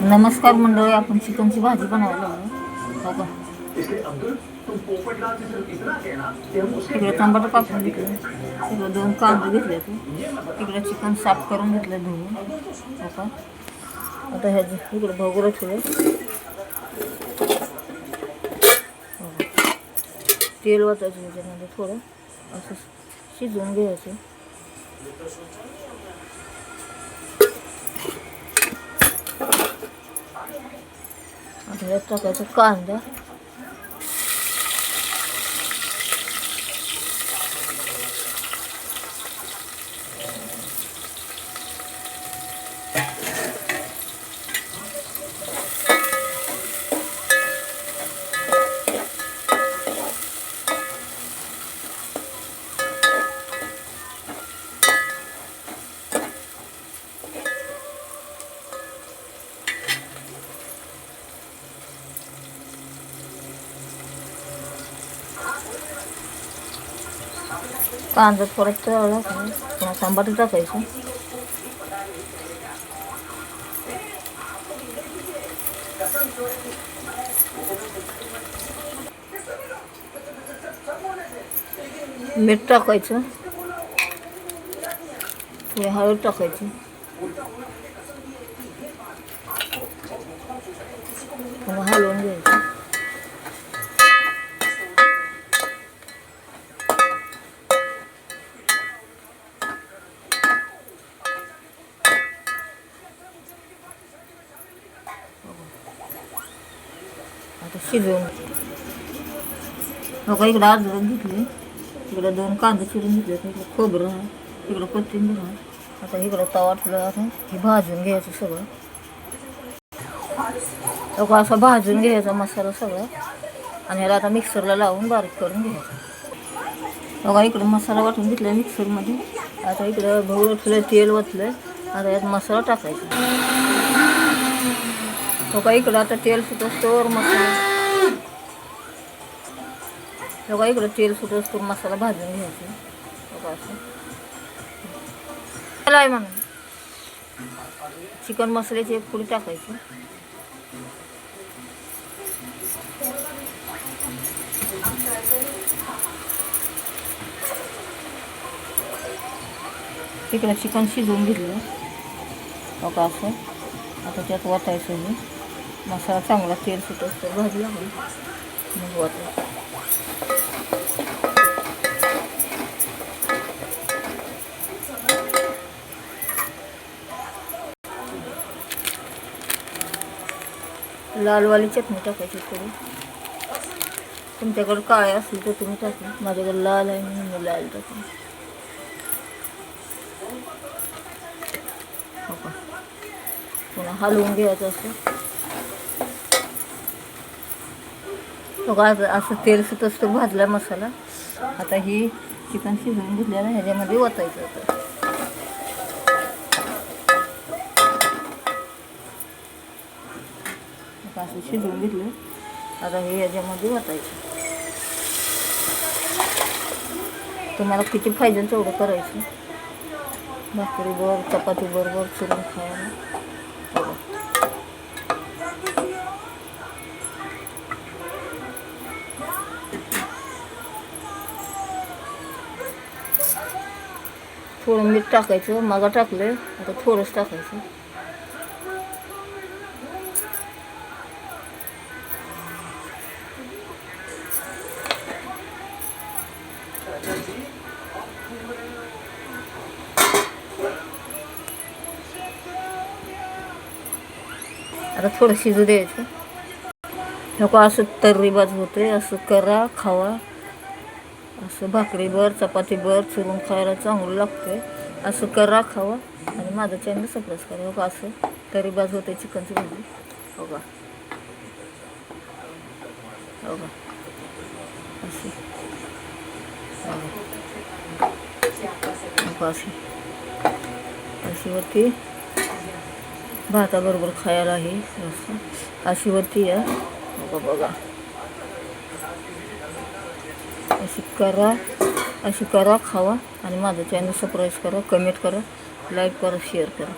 नमस्कार मंडळी, आपण चिकनची भाजी बनवायला हो का. इकडे टमाटर कापून घेतलं, इकडे 2 कांदे घेतले, इकडे चिकन साफ करून घेतलं धुवून हो का. आता ह्याची इकडे भगोरं ठेवलं, तेल वाटायचं ह्याच्यामध्ये थोडं असं शिजवून घ्यायचं. आता ह्यात टाकायचं कांदा, कांदा थोडा तळला पुन्हा टमाटर टाकायचं. मीठ टाकायचं, थोडी हळद टाकायची, पुन्हा हलवून घ्यायचं. आता शिजवून हो का. इकडं अद्रक घेतली, इकडं 2 कांदे चिरून घेतले, इकडं खोबरं आहे, इकडं कोथिंबीर आहे. आता इकडं तवा ठेवला, आता हे भाजून घ्यायचं सगळं हो का. असं भाजून घ्यायचा मसाला सगळा आणि ह्याला आता मिक्सरला लावून बारीक करून घ्यायचं हो का. इकडं मसाला वाटून घेतला मिक्सरमध्ये. आता इकडं भगोरं ठेवलं, तेल ओतलं, आता यात मसाला टाकायचा हो का. इकडं आता तेल सुटोस्तोवर मसाला हो का. इकडं तेल सुटोस्तोवर मसाला भाजून घ्यायचा हो का. असं आहे म्हणून चिकन मसाल्याची एक पुडी टाकायची. इकडं चिकन शिजवून घेतलं हो का. असं आता त्यात वाटायचं हे मसाला चांगला तेल सुटत भाजी लागली मग वाटायचं. लालवाली चटणी टाकायची थोडी, तुमच्याकडे काळे असली तर तुम्ही टाका, माझ्याकडे लाल आहे म्हणून मी लाल टाकून हो का. पुन्हा हलवून घ्यायचं असं हो का. असं तेल सुटत भाजला मसाला. आता ही चिकन शिजवून घेतलेलं ह्याच्यामध्ये ओतायचं होतं. असं शिजवून घेतलं, आता हे ह्याच्यामध्ये ओतायचं. तुम्हाला किती पाहिजे तेवढं करायचं. भाकरीवर चपाती बरोबर चुरून खायला थोडं मीठ टाकायचं. मागं टाकलं, आता थोडंच टाकायचं. आता थोडं शिजू द्यायचं नको. असं तर्रीबाज होते, असं करा खावा. असं भाकरीवर चपातीवर चुरून खायला चांगलं लागते. असं करा खावा आणि माझं चॅनल सबस्क्राईब करा हो का. असं तर्रीबाज होते चिकनची भाजी हो का. हो का. अशी हो का. अशी वरती भाताबरोबर खायला आहे असं. अशी वरती या हो का. बघा अशी करा खावा आणि माझं चॅनल सबस्क्राईब करा, कमेंट करा, लाईक करा, शेअर करा.